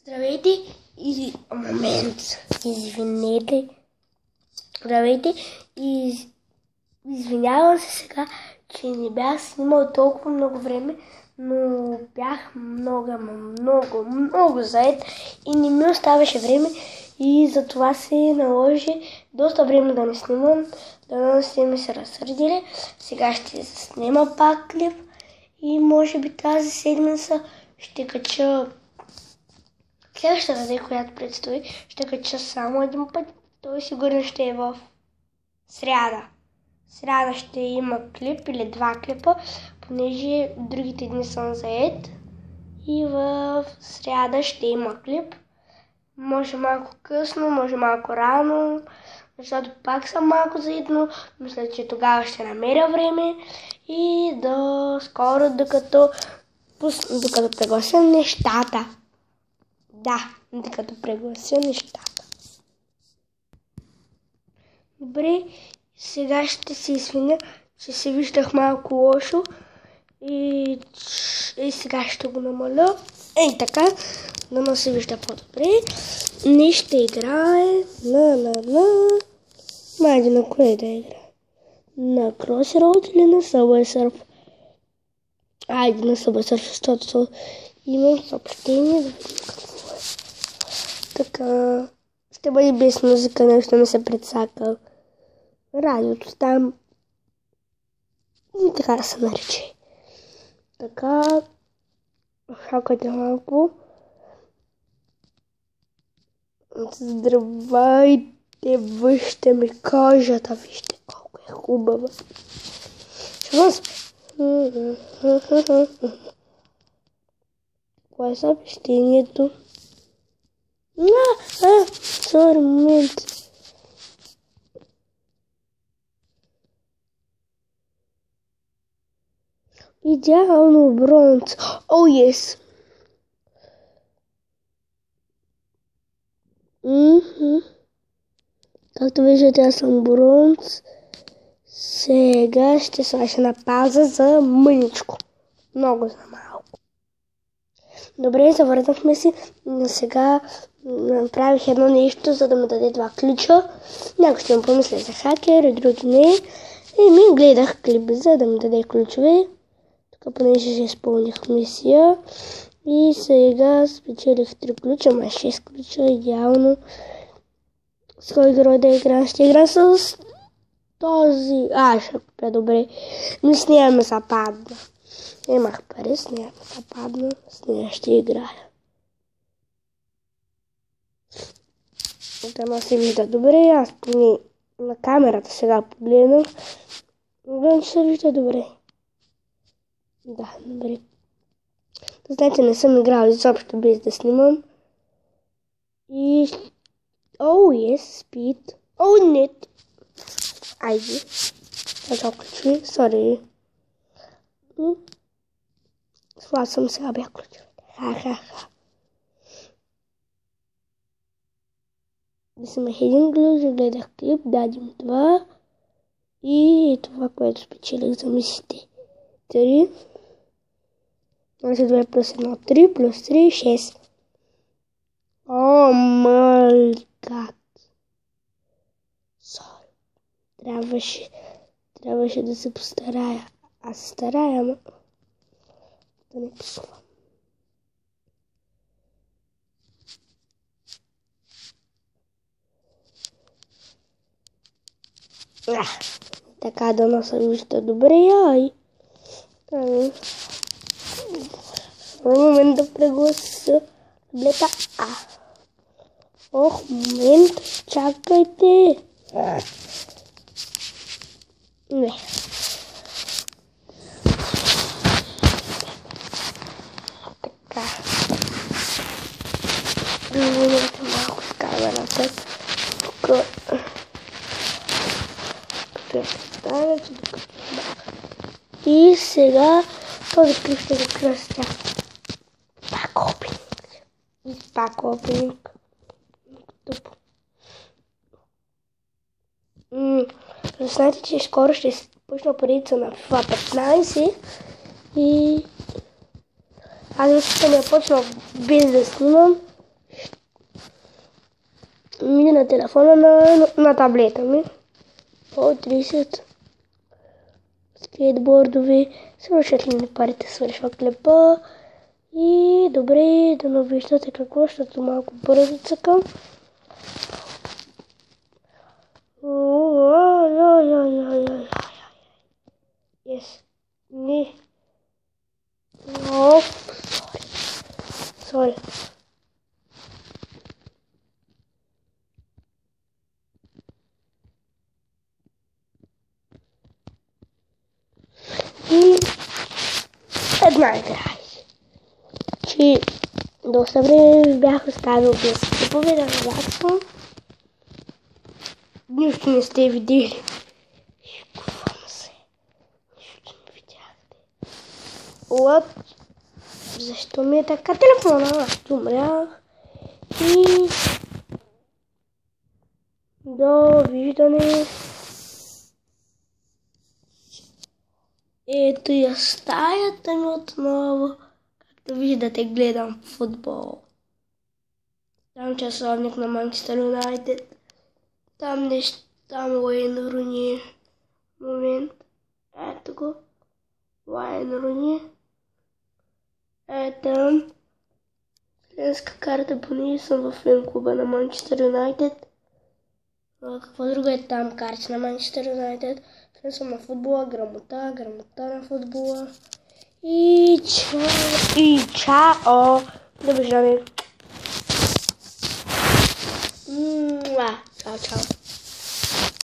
Здравейте и... Момент, извинете. Здравейте и извинявам се сега, че не бях снимал толкова много време, но бях много заед и не ми оставаше време и затова се наложи доста време да не снимам, да не сте ми се разсърдили. Сега ще снима пак клип и може би тази седмица ще кача следващата ден, която предстои, ще кача само един път. Той сигурно ще е в сряда. Сряда ще има клип или два клипа, понеже другите дни съм заед. И в сряда ще има клип. Може малко късно, може малко рано, защото пак съм малко заед, но мисля, че тогава ще намеря време и до скоро, докато преглася нещата. Да, докато преглася нещата. Добре, сега ще се извиня, че се виждах малко лошо и сега ще го намаля. Ей така, да се вижда по-добре. Не ще играе Майде на кое да играе? На Crossroads или на Subway Surf? Айде на Subway Surf, защото имам съобщение да видим какво е. Така, ще бъде без музика, нещо ми се предсака. Радиото там и така да се нарече. Така, чакайте малко. Здравейте, вижте ми кожата, вижте колко е хубава. Кое е съобщението? Сори, момент. Идеално бронз. О, ес. Както виждате, аз съм бронз. Сега ще сваша на пауза за мъничко. Много за малко. Добре, завърнахме си. Сега направих едно нещо, за да ми даде два ключа. Някой ще ми помисля за хакер и други не. И ми гледах клип, за да ми даде ключове. Тук понеже ще изпълних мисия. И сега спечелих 3 ключа, 6 ключа, идеално. С кой герой да игра? Ще игра с този... ще купя, добре. Но с нея ми западна. Имах пари, с нея ми западна. С нея ще играя. Да се вижда добре. Аз на камерата сега погледнах. Гледам, че се вижда добре. Да, добре. Знаете, не съм играл изобщо без да снимам. И... speed. Нет. Айде. Това ключи. Сори. Сласам сега бях ключовете. Ха-ха-ха. Вземах един ключ, гледах клип, дадим 2. И това, което спечелих за мисите. 3. Значи 2 плюс 1, 3 плюс 3, 6. О, май гад. Сори. Трябваше да се постарая. Аз се старая, ама да не псувам. Така да се вижда добре, ай. Момент да преглася таблета А. Ох, момент, чакайте. Не. Така. Момент малко с камерата. Тук. Като я представя, че докато... И сега този клип ще го кръстя. Пак опенинг. Тупо. Знаете, че скоро ще почна поредица на FIFA 15 и аз вече съм я почнал без да снимам Ми на телефона на таблета ми. По 30 скейтбордове. Свършат ли ми парите, свършва клепа. И добре, да не виждате какво, защото малко бързо цъкам. Yes. Не. No. Sorry. И една игра. Че доста време бях оставил без клипове да наваксвам. Нищо не сте видели. Шикувам се. Нищо не видяхте. От. Защо ми е така телефона? Аз умрях. И довиждане. Ето я стаята ми отново. Както виждате, гледам футбол. Там часовник на Манчестър Юнайтед. Там Уейн Руни. Момент. Ето го. Уейн Руни. Ето. Членска карта поне съм в фен клуба на Манчестър Юнайтед. Какво друго е там? Карта на Манчестър Юнайтед. Фен съм на футбола. Грамота на футбола. И чао. Довиждане. Чао, чао.